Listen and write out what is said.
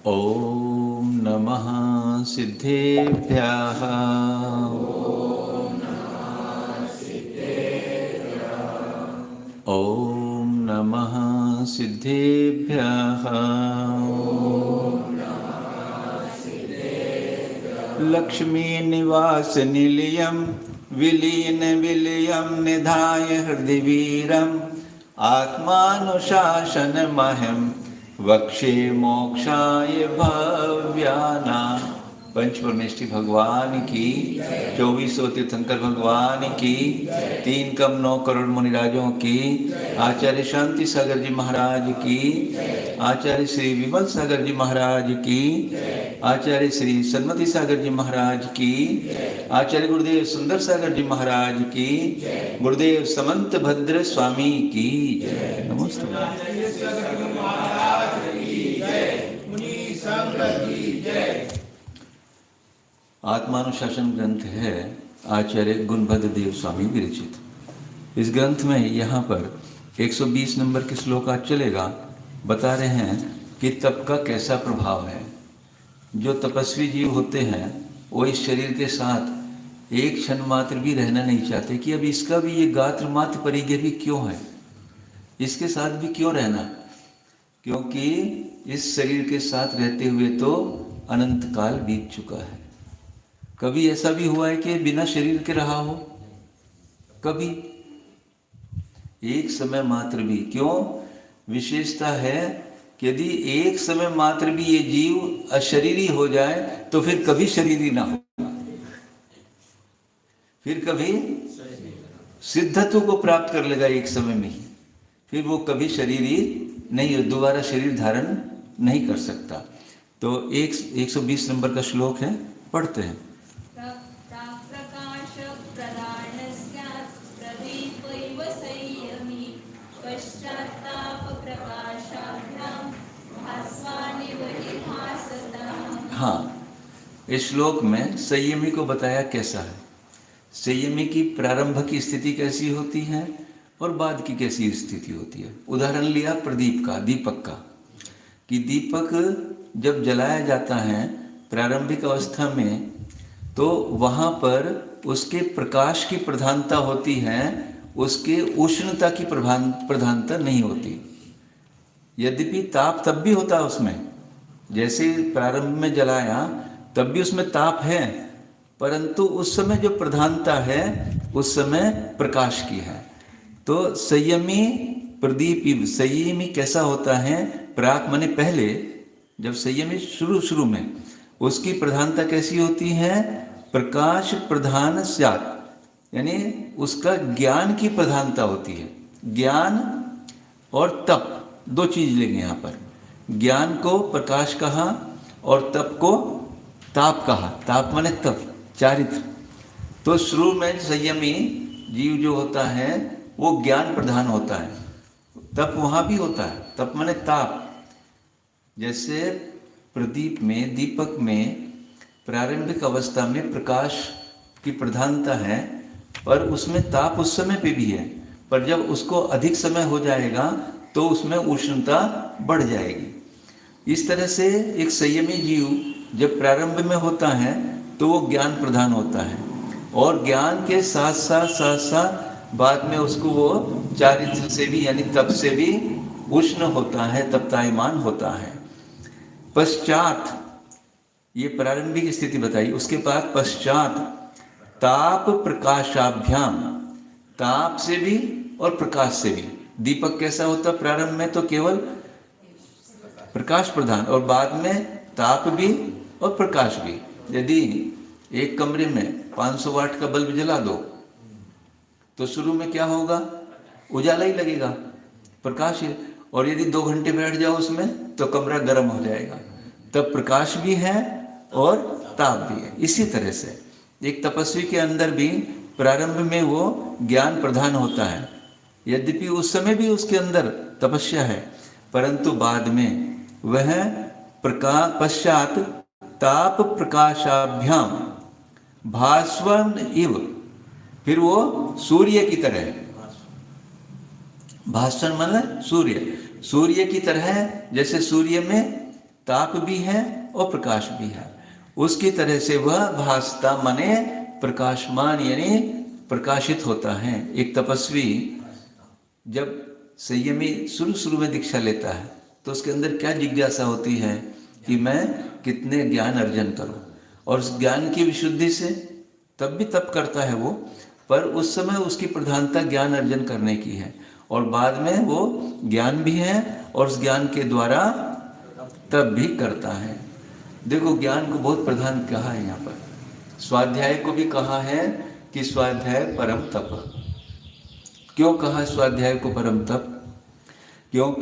ॐ नमः सिद्धेभ्यः। ॐ नमः सिद्धेभ्यः। लक्ष्मी निवास निलयं विलीन विलयं निधाय हृदि वीरम् आत्मानुशासनमहं वक्षे मोक्षाय भव्यानां। पंच परमेष्ठी भगवान की, 2400 तीर्थंकर भगवान की, 3 कम 9 करोड़ मुनिराजों की, आचार्य शांति सागर जी महाराज की, आचार्य श्री विमल सागर जी महाराज की, आचार्य श्री सन्मति सागर जी महाराज की, आचार्य गुरुदेव सुंदर सागर जी महाराज की, गुरुदेव समंत भद्र स्वामी की। नमस्ते। आत्मानुशासन ग्रंथ है आचार्य गुणभद्र देव स्वामी विरचित। इस ग्रंथ में यहाँ पर 120 नंबर के श्लोक आज चलेगा। बता रहे हैं कि तप का कैसा प्रभाव है। जो तपस्वी जीव होते हैं वो इस शरीर के साथ एक क्षण मात्र भी रहना नहीं चाहते कि अब इसका भी ये गात्र मात्र परिज्ञ भी क्यों है, इसके साथ भी क्यों रहना, क्योंकि इस शरीर के साथ रहते हुए तो अनंत काल बीत चुका है। कभी ऐसा भी हुआ है कि बिना शरीर के रहा हो, कभी एक समय मात्र भी। क्यों? विशेषता है कि यदि एक समय मात्र भी ये जीव अशरीरी हो जाए तो फिर कभी शरीरी ना हो, फिर कभी सिद्धत्व को प्राप्त कर लेगा एक समय में ही, फिर वो कभी शरीरी नहीं हो, दोबारा शरीर धारण नहीं कर सकता। तो 120 नंबर का श्लोक है, पढ़ते हैं। हाँ, इस श्लोक में संयमी को बताया कैसा है, संयमी की प्रारंभ की स्थिति कैसी होती है और बाद की कैसी स्थिति होती है। उदाहरण लिया प्रदीप का, दीपक का, कि दीपक जब जलाया जाता है प्रारंभिक अवस्था में तो वहाँ पर उसके प्रकाश की प्रधानता होती है, उसके उष्णता की प्रधानता नहीं होती। यद्यपि ताप तब भी होता है उसमें, जैसे प्रारंभ में जलाया तब भी उसमें ताप है, परंतु उस समय जो प्रधानता है उस समय प्रकाश की है। तो संयमी प्रदीप, संयमी कैसा होता है? प्राक माने पहले, जब संयमी शुरू में उसकी प्रधानता कैसी होती है? प्रकाश प्रधान स्यात्, यानी उसका ज्ञान की प्रधानता होती है। ज्ञान और तप दो चीज लेंगे यहाँ पर। ज्ञान को प्रकाश कहा और तप को ताप कहा। ताप माने तप, चारित्र। तो शुरू में संयमी जीव जो होता है वो ज्ञान प्रधान होता है, तप वहाँ भी होता है, तप माने ताप। जैसे प्रदीप में, दीपक में प्रारंभिक अवस्था में प्रकाश की प्रधानता है पर उसमें ताप उस समय पे भी है, पर जब उसको अधिक समय हो जाएगा तो उसमें उष्णता बढ़ जाएगी। इस तरह से एक संयमी जीव जब प्रारंभ में होता है तो वो ज्ञान प्रधान होता है और ज्ञान के साथ साथ बाद में उसको वो चारित्र से भी यानी तप से भी उष्ण होता है, तप्तायमान होता है। पश्चात, ये प्रारंभिक स्थिति बताई। उसके बाद पश्चात ताप प्रकाशाभ्याम, ताप से भी और प्रकाश से भी। दीपक कैसा होता? प्रारंभ में तो केवल प्रकाश प्रधान और बाद में ताप भी और प्रकाश भी। यदि एक कमरे में 500 वाट का बल्ब जला दो तो शुरू में क्या होगा? उजाला ही लगेगा, प्रकाश है। और यदि 2 घंटे बैठ जाओ उसमें तो कमरा गर्म हो जाएगा। तब प्रकाश भी है और ताप भी है। इसी तरह से एक तपस्वी के अंदर भी प्रारंभ में वो ज्ञान प्रधान होता है, यद्यपि उस समय भी उसके अंदर तपस्या है, परंतु बाद में वह पश्चात ताप प्रकाशाभ्याम भास्वन इव, फिर वो सूर्य की तरह, भास्वन मतलब सूर्य, सूर्य की तरह। जैसे सूर्य में ताप भी है और प्रकाश भी है। उसकी तरह से वह भासता माने प्रकाशमान यानी प्रकाशित होता है। एक तपस्वी जब संयमी शुरू शुरू में दीक्षा लेता है तो उसके अंदर क्या जिज्ञासा होती है कि मैं कितने ज्ञान अर्जन करूं, और उस ज्ञान की विशुद्धि से तब भी तप करता है वो, पर उस समय उसकी प्रधानता ज्ञान अर्जन करने की है, और बाद में वो ज्ञान भी है और उस ज्ञान के द्वारा तप भी करता है। देखो ज्ञान को बहुत प्रधान कहा है यहाँ पर, स्वाध्याय को भी कहा है कि स्वाध्याय परम तप। क्यों कहा स्वाध्याय को परम तप? क्योंकि